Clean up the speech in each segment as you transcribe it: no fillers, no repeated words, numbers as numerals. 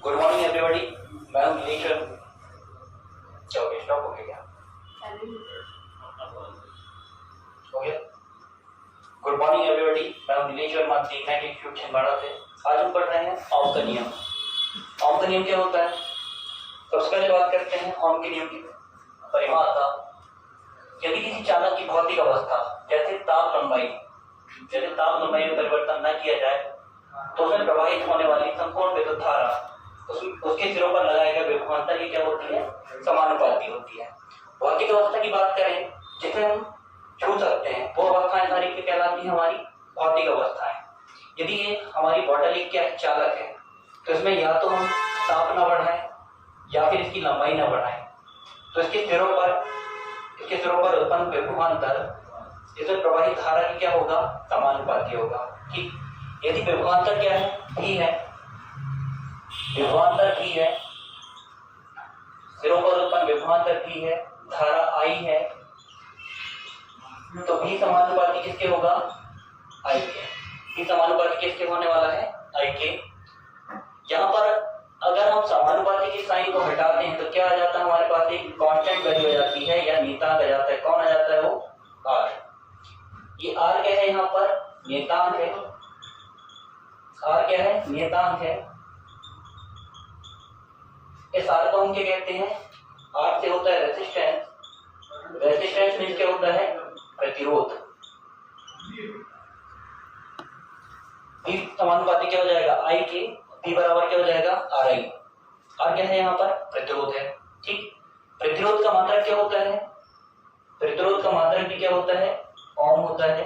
Good morning everybody. मैं हूं नीलेश्वर। क्या हो गया, स्टॉप हो गया क्या? हो गया। गुड मॉर्निंग एवरीबॉडी, मैं हूं नीलेश्वर मानसी मैथ इंस्टीट्यूट छिंदवाड़ा से। आज हम पढ़ रहे हैं ओम का नियम। ओम का नियम क्या होता है? सबसे पहले बात करते हैं ओम के नियम की परिभाषा। यदि किसी चालक की भौतिक अवस्था जैसे ताप लंबाई में परिवर्तन न किया जाए तो उसमें प्रवाहित होने वाली संपूर्ण विद्युत धारा उसके सिरों पर लगाए गए विभवांतर की क्या होती है? समानुपाती होती है। भौतिक अवस्था की बात करें जिसे हम छू सकते हैं वो अवस्थाएं सारी क्या कहलाती है? हमारी भौतिक अवस्थाएं। यदि ये हमारी बॉटल एक क्या चालक है तो इसमें या तो हम ताप न बढ़ाएं या फिर इसकी लंबाई न बढ़ाएं तो इसके सिरों पर उत्पन्न विभवांतर इसमें प्रवाहित धारा की क्या होगा? समानुपाती होगा। ठीक, यदि विभवांतर क्या है? भी है, विभवांतर भी है, सिरों पर उत्पन्न विभवांतर भी है, धारा आई है, तो भी समानुपाती किसके होगा? आई के। भी समानुपाती किसके होने वाला है? आई के। यहाँ पर अगर हम समानुपाती की साइन को हटाते हैं तो क्या आ जाता है? हमारे पास एक कांस्टेंट वैल्यू आ जाती है या नियतांक आ जाता है। कौन आ जाता है? वो आर। ये आर क्या है? यहाँ पर नियतांक है। आर क्या है? नियतांक है। इस आर को हम क्या कहते हैं? आर से होता है रेजिस्टेंस। रेजिस्टेंस मींस क्या होता है? प्रतिरोध। भी समानुपाती क्या हो जाएगा? आई के। भी बराबर क्या हो जाएगा? Are I. आर क्या है? यहाँ पर प्रतिरोध है। ठीक, प्रतिरोध का मात्रक क्या होता है? प्रतिरोध का मात्रक भी क्या होता है? ओम होता है।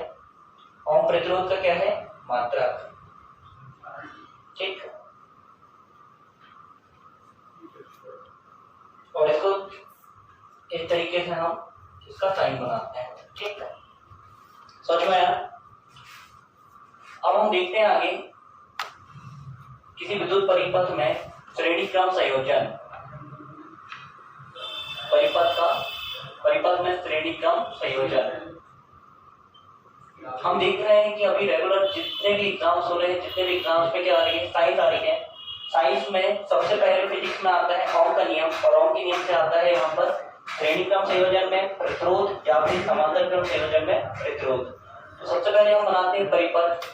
ओम प्रतिरोध का क्या है? मात्रक। ठीक, और इसको इस तरीके से हम इसका साइन बनाते हैं। ठीक है, समझ में आया? अब हम देखते हैं आगे किसी विद्युत परिपथ में श्रेणी क्रम संयोजन। परिपथ में श्रेणी क्रम संयोजन हम देख रहे हैं कि अभी रेगुलर जितने भी एग्जाम्स हो रहे हैं, जितने भी एग्जाम्स में क्या आ रही है? साइंस आ रही है। साइंस में सबसे पहले फिजिक्स में आता है ओम का नियम, और ओम के नियम से आता है यहाँ पर श्रेणी क्रम संयोजन में प्रतिरोध या फिर समांतर क्रम संयोजन में प्रतिरोध। तो सबसे पहले हम बनाते हैं परिपथ।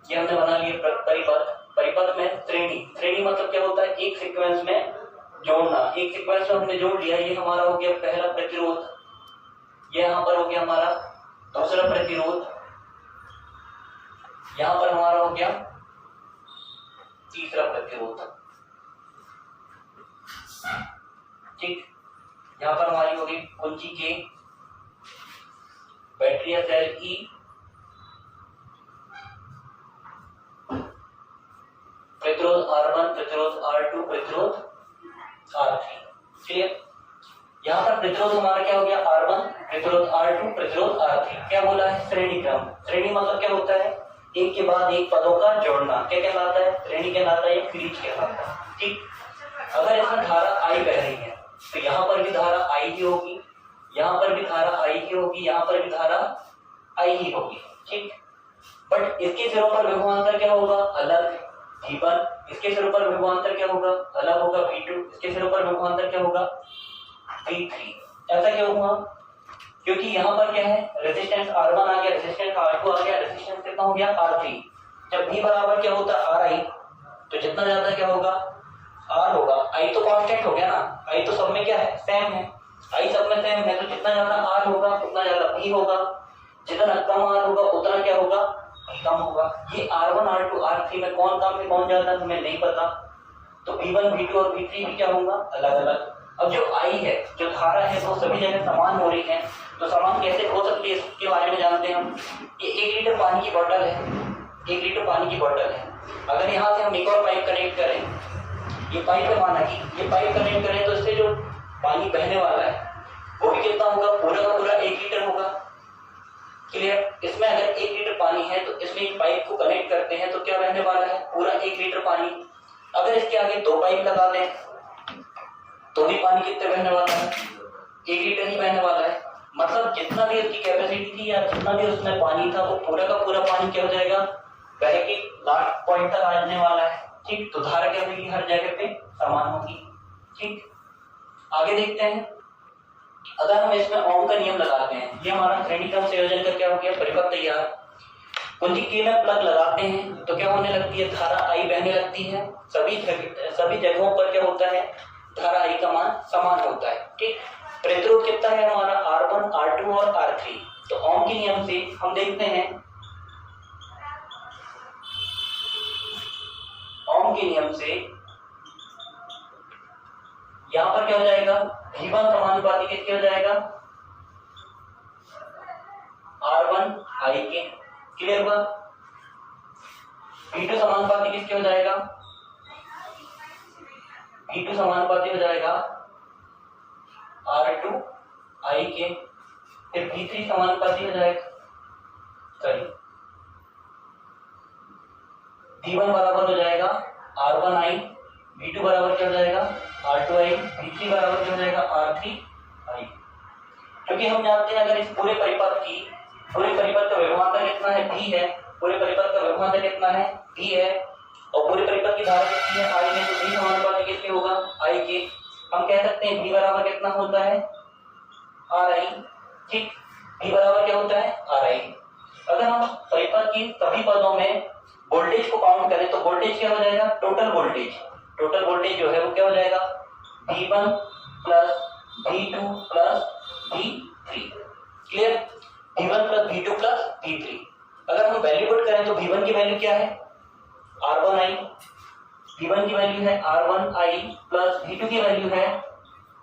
ये हमने बना लिया परिपथ। परिपथ में श्रेणी मतलब क्या होता है? एक सीक्वेंस में जोड़ना। एक सीक्वेंस में हमने जोड़ लिया। ये हमारा हो गया पहला प्रतिरोध, ये यहाँ पर हो गया हमारा दूसरा प्रतिरोध, यहाँ पर हमारा हो गया तीसरा प्रतिरोध। ठीक, यहाँ पर हमारी होगी कुंजी के, बैटरी या सेल ई, प्रतिरोध R1, प्रतिरोध R2, प्रतिरोध R3। क्लियर? यहाँ पर प्रतिरोध हमारा क्या हो गया? R1, प्रतिरोध R2, प्रतिरोध R3। क्या बोला है? श्रेणी क्रम। श्रेणी मतलब क्या होता है? एक के बाद एक पदों का जोड़ना। क्या कहलाता है? श्रेणी कहलाता है, सीरीज कहलाता है। ठीक, अगर इसमें धारा आई बह रही है तो यहाँ पर भी धारा आई ही होगी, यहाँ पर भी धारा आई ही होगी, यहाँ पर भी धारा आई ही होगी। ठीक, बट इसके सिरों पर विभवांतर क्या होगा? अलग। V1। इसके सिरों पर विभवांतर क्या होगा? अलग होगा। V2। इसके सिरों पर विभवांतर क्या होगा? V3। ऐसा क्यों हुआ? क्योंकि यहाँ पर क्या है? रेजिस्टेंस R1 आ गया, रेजिस्टेंस R2 आ गया, रेजिस्टेंस कितना हो गया? R3। जब V बराबर क्या होता है? RI, तो जितना ज्यादा क्या होगा? R होगा। I तो कांस्टेंट हो गया ना, I तो सब में क्या है? सेम है। I सब में सेम है, तो जितना ज्यादा R होगा उतना ज्यादा V होगा। जितना कम R होगा उतना क्या होगा? V कम होगा। ये R1, R2, R3 में कौन कम है कौन ज्यादा हमें नहीं पता, तो V1, V2 और V3 भी क्या होगा? अलग अलग। अब जो I है, जो धारा है, वो सभी जगह समान हो रही है, तो समान कैसे हो सकती है इसके बारे में जानते हैं हम। ये 1 लीटर पानी की बोतल है, 1 लीटर पानी की बोतल है। अगर यहाँ से हम एक और पाइप कनेक्ट करें, ये पाइप है माना कि ये पाइप कनेक्ट करें, तो इससे जो पानी बहने वाला है वो भी कितना होगा? पूरा का पूरा 1 लीटर होगा। क्लियर? इसमें अगर 1 लीटर पानी है तो इसमें एक पाइप को कनेक्ट करते हैं तो क्या बहने वाला है? पूरा 1 लीटर पानी। अगर इसके आगे 2 पाइप लगा दें तो भी पानी कितने बहने वाला है? 1 लीटर ही बहने वाला है। मतलब जितना भी उसकी कैपेसिटी थी या जितना भी उसमें पानी था वो पूरा का पूरा पानी क्या हो जाएगा? बह के लास्ट पॉइंट तक आने वाला है। ठीक, तो धारा क्या होगी, हर जगह पे समान होगी। ठीक, आगे देखते हैं। अगर हम इसमें ओम का नियम लगाते हैं, ये हमारा श्रेणी क्रम संयोजन का क्या हो गया, परिपथ तैयार। कुंजी के में प्लग लगाते हैं तो क्या होने लगती है, धारा आई बहने लगती है। सभी जगहों पर क्या होता है, धारा आई का मान समान होता है। ठीक, प्रतिरोध कितना है हमारा, R1, R2 और R3। तो ओम के नियम से हम देखते हैं, ओम के नियम से यहां पर क्या हो जाएगा, V1 समानुपाती किसके हो जाएगा, R1 I के। क्लियर हुआ। V2 समानुपाती किसके हो जाएगा, V2 समानुपाती हो जाएगा R2 I के। फिर V3 समानुपाती हो जाएगा, सॉरी, V1 बराबर हो जाएगा R1 I, V2 बराबर क्या हो जाएगा, R2 I, V3 बराबर क्या हो जाएगा, R3 I। क्योंकि हम जानते हैं अगर इस पूरे परिपथ का व्यवहार कितना है, V है, पूरे परिपथ का व्यवहार कितना है, V है, और पूरे परिपथ की धारा कितनी है, I है, तो V समानुपाती किसके होगा, I के। हम कह सकते हैं V बराबर कितना होता है, RI। ठीक, V बराबर क्या होता है, RI। अगर हम परिपथ की सभी पदों में वोल्टेज को काउंट करें तो वोल्टेज क्या हो जाएगा, टोटल वोल्टेज जो है वो क्या हो जाएगा, V1 plus V2 plus V3। Clear, V1 plus V2 plus V3। अगर हम वैल्यू पुट करें तो V1 की वैल्यू क्या है, R1 I, V1 की वैल्यू है R1 I प्लस V2 की वैल्यू है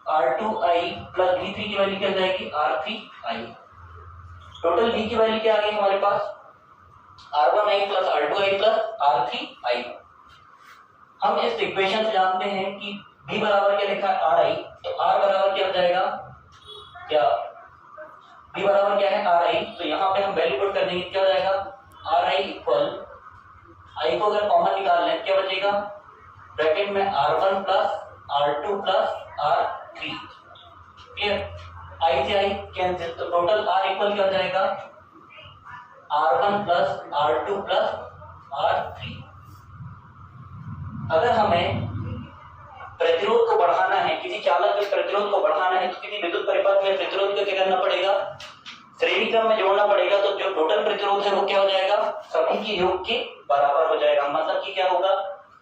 R2 I प्लस V3 की वैल्यू क्या हो जाएगी, R3 I। टोटल V की वैल्यू क्या आ गई हमारे पास, R1 I plus R2 I plus R3 I। हम इस इक्वेशन से जानते हैं कि V बराबर क्या लिखा है, RI, तो R बराबर क्या हो जाएगा, क्या V बराबर क्या है, RI। तो यहाँ पे हम वैल्यू पुट कर देंगे, क्या हो जाएगा, RI इक्वल, I को अगर कॉमन निकाल लें क्या बचेगा, ब्रैकेट में R1 plus R2 plus R3। Clear, I से I कैंसिल, तो टोटल R इक्वल क्या हो जाएगा, R1 plus R2 plus R3। अगर हमें प्रतिरोध को बढ़ाना है, किसी चालक के प्रतिरोध को बढ़ाना है, तो किसी विद्युत परिपथ में प्रतिरोध को क्या करना पड़ेगा, श्रेणी क्रम में जोड़ना पड़ेगा। तो जो टोटल प्रतिरोध है वो क्या हो जाएगा, सभी के योग के बराबर हो जाएगा। मतलब कि क्या होगा,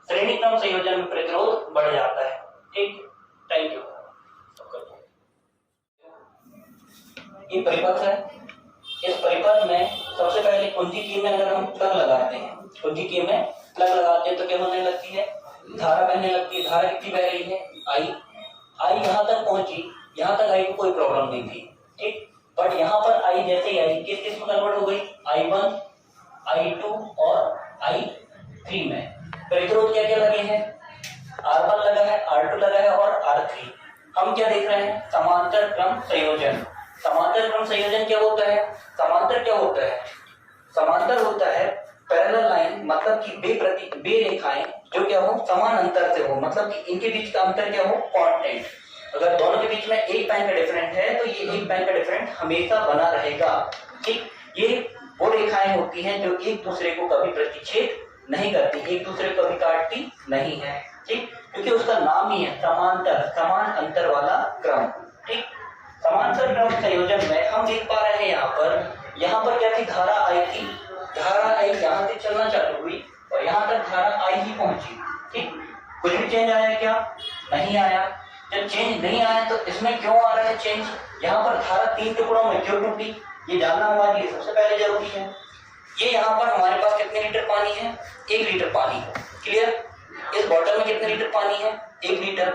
श्रेणी क्रम संयोजन में प्रतिरोध बढ़ जाता है। ठीक, थैंक यू। ये परिपथ है, इस परिपथ में सबसे पहले कुंजी की में अगर हम प्लग लगाते हैं, कुंजी की में प्लग लगाते हैं तो क्या होने लगती है, धारा बहने लगती है। धारा कितनी बह रही है, I यहाँ तक पहुंची, यहाँ तक I को कोई प्रॉब्लम नहीं थी। ठीक, बट यहाँ पर I जैसे ही आई किस में कन्वर्ट हो गई, I1, I2 और I3 में। प्रतिरोध क्या क्या लगे हैं, R1 लगा है, R2 लगा है और R3। हम क्या देख रहे हैं, समांतर क्रम संयोजन। समांतर क्रम संयोजन क्या होता है, समांतर क्या होता है, समांतर होता है पैरेलल लाइन, मतलब कि बे रेखाएं जो क्या हो, समान अंतर से हो, मतलब कि इनके बीच का अंतर क्या हो, कांस्टेंट। अगर दोनों के बीच में एक पैन का डिफरेंट है तो ये एक पैन का डिफरेंट हमेशा बना रहेगा। ठीक, ये वो रेखाएं होती हैं जो एक दूसरे को कभी प्रतिच्छेद नहीं करती, एक दूसरे को कभी काटती नहीं है। ठीक, क्योंकि उसका नाम ही है समांतर, समान अंतर वाला क्रम। ठीक, समांतर क्रम संयोजन में हम देख पा रहे हैं यहाँ पर क्या थी, धारा आई थी, धारा आई यहाँ से चलना चालू हुई और यहाँ तक धारा आई ही पहुंची। ठीक, कुछ भी चेंज आया क्या, नहीं आया। जब चेंज नहीं आया तो इसमें क्यों आ रहा है चेंज, यहाँ पर धारा 3 टुकड़ों में क्यों टूटी, ये जानना हमारे लिए सबसे पहले जरूरी है। ये यहाँ पर हमारे पास कितने लीटर पानी है, 1 लीटर पानी। क्लियर, इस बॉटल में कितने लीटर पानी है, 1 लीटर।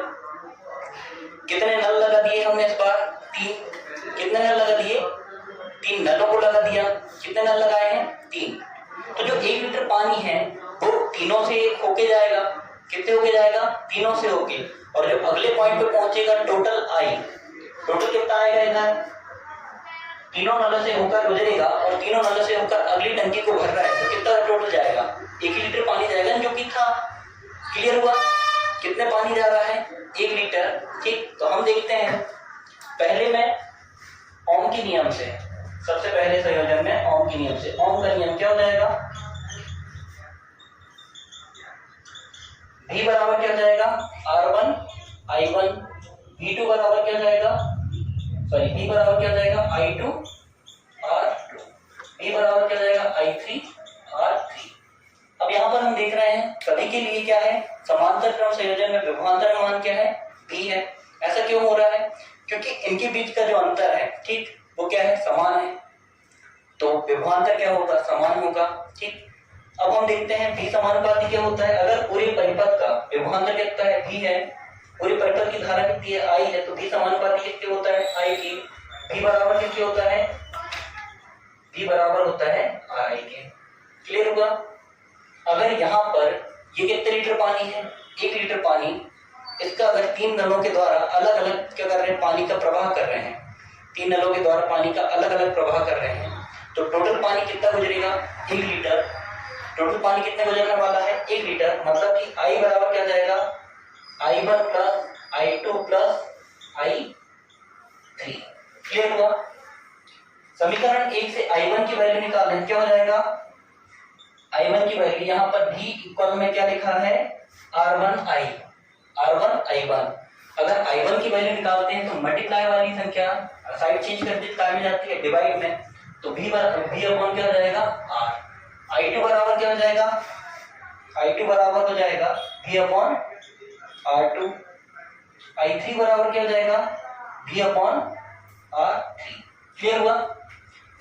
कितने नल लगा दिए हमने इस बार, 3। कितने नल लगा दिए, 3 नलों को लगा दिया। कितने नल लगाए हैं, 3। तो जो 1 लीटर पानी है वो तीनों से होके जाएगा। कितने होके जाएगा, तीनों से होके। और जो अगले पॉइंट पे पहुंचेगा टोटल आई, टोटल कितना आएगा इधर, तीनों नलों से होकर गुजरेगा और तीनों नलों से होकर अगली टंकी को भर रहा है तो कितना टोटल जाएगा, 1 लीटर पानी जाएगा जो कि था। क्लियर हुआ, कितने पानी जा रहा है, 1 लीटर। ठीक, तो हम देखते हैं पहले में ओम के नियम से, सबसे पहले संयोजन में ओम के नियम से। ओम का नियम क्या हो जाएगा, V बराबर क्या हो जाएगा R1 I1, V2 बराबर क्या हो जाएगा, सॉरी V बराबर क्या हो जाएगा I2 R2, V बराबर क्या हो जाएगा I3 R3। अब यहाँ पर हम देख रहे हैं सभी के लिए क्या है, समांतर क्रम संयोजन में विभवांतर मान क्या है, V है। ऐसा क्यों हो रहा है, क्योंकि इनके बीच का जो अंतर है, ठीक, वो क्या है, समान है, तो विभवांतर क्या होगा, समान होगा, ठीक। अब हम देखते हैं V समानुपाती क्या होता है, अगर पूरे परिपथ का विभवांतर कितना है, V है, पूरे परिपथ की धारा कितनी है, I है, तो V समानुपाती किसके होता है, I की। V बराबर किसके होता है, V बराबर होता है RI के। क्लियर हुआ। अगर यहाँ पर ये कितने लीटर पानी है, 1 लीटर पानी, इसका अगर 3 नलों के द्वारा अलग अलग क्या कर रहे हैं, पानी का प्रवाह कर रहे हैं, 3 नलों के द्वारा पानी का अलग अलग प्रवाह कर रहे हैं, तो टोटल पानी कितना गुजरेगा, 1 लीटर। टोटल पानी कितने गुजरने वाला है, 1 लीटर, मतलब कि I बराबर क्या जाएगा, I1 plus I2 plus I3। Clear हुआ। समीकरण 1 से I1 की वैल्यू निकालें, क्या हो जाएगा, I1 की वैल्यू यहाँ पर V इक्वल में क्या लिखा है, R1 I1। अगर I1 की वैल्यू निकालते हैं तो मल्टीप्लाई वाली संख्या साइड चेंज कर देती है, जाती है डिवाइड में, तो V अपॉन क्या हो जाएगा R। I2 बराबर क्या हो जाएगा, I2 बराबर हो जाएगा V अपॉन R2। I3 बराबर क्या हो जाएगा, V अपॉन R3। क्लियर हुआ।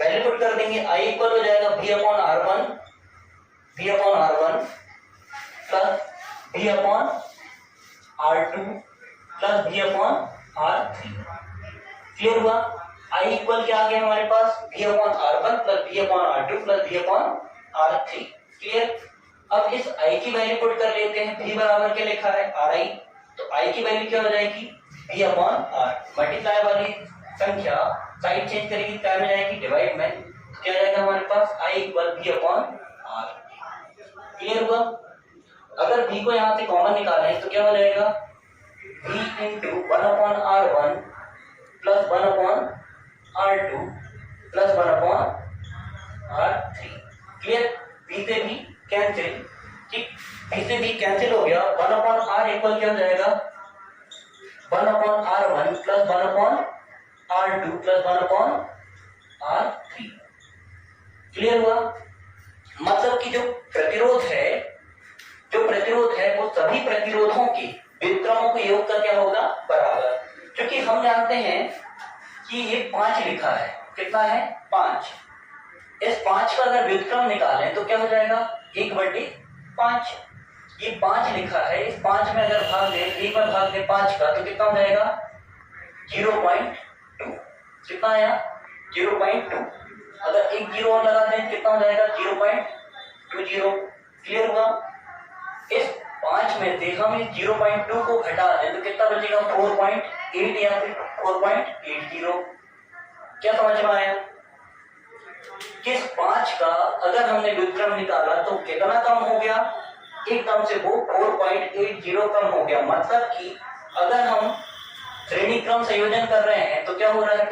वैल्यू पुट कर देंगे, I इक्वल हो जाएगा V upon R1 plus V upon R2 plus V upon R3। Clear हुआ। I इक्वल क्या आ गया हमारे पास, V upon R1 plus V upon R2 plus V upon R3। Clear. अब इस I की वैल्यू पुट कर लेते हैं, V बराबर क्या लिखा है RI, तो I की वैल्यू क्या हो जाएगी, V अपॉन R। मल्टीप्लाई वाली संख्या साइड चेंज करेगी, क्या में जाएगी, डिवाइड में, क्या जाएगा हमारे पास I equal V upon R। Clear हुआ। अगर V को यहाँ से कॉमन निकालें तो क्या हो जाएगा, V into 1 upon R1 plus 1 upon R2 plus 1 upon R3। Clear. V से भी कैंसिल, ठीक, V से भी कैंसिल हो गया, 1 अपॉन R इक्वल क्या हो जाएगा, 1 upon R1 plus 1 upon R2 plus 1 upon R3। Clear हुआ। मतलब कि जो प्रतिरोध है वो सभी प्रतिरोधों के व्युत्क्रमों के योग का क्या होगा, बराबर। क्योंकि हम जानते हैं कि ये 5 लिखा है, कितना है 5, इस 5 का अगर व्युत्क्रम निकालें तो क्या हो जाएगा 1/5। ये 5 लिखा है, इस 5 में अगर भाग दें, एक बार भाग दें 5 का, तो कितना हो जाएगा 0.2। कितना आया 0.2। अगर एक 0 और लगा दें कितना हो जाएगा 0.20। क्लियर हुआ। इस 5 में से हम इस 0.2 को घटा दें तो कितना बचेगा 4.8 या फिर 4.80। क्या समझ में आया। किस 5 का अगर हमने व्युत्क्रम निकाला तो कितना कम हो गया, एकदम से वो 4.80 कम हो गया। मतलब कि अगर हम श्रेणी क्रम संयोजन कर रहे हैं तो क्या हो रहा है,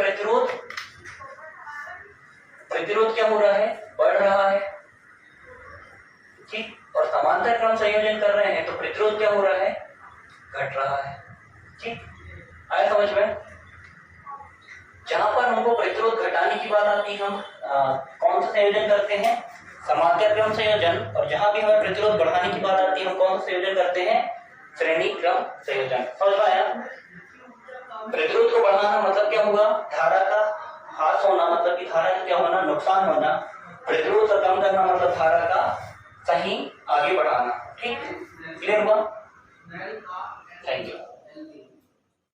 प्रतिरोध क्या हो रहा है, बढ़ रहा है, ठीक। और समांतर क्रम संयोजन कर रहे हैं तो प्रतिरोध क्या हो रहा है, घट रहा है, ठीक। आया समझ में। जहां पर हमको प्रतिरोध घटाने की बात आती है, हम कौन सा संयोजन करते हैं, समांतर क्रम संयोजन। और जहां भी हमें प्रतिरोध बढ़ाने की बात आती है हम कौन सा संयोजन करते हैं, श्रेणी क्रम संयोजन। समझ में आया। प्रतिरोध को बढ़ाना मतलब क्या हुआ, धारा का ह्रास होना, मतलब कि धारा का क्या होना, नुकसान होना। प्रतिरोध को कम करना मतलब धारा का सही आगे बढ़ाना, ठीक। क्लियर हुआ। Thank you.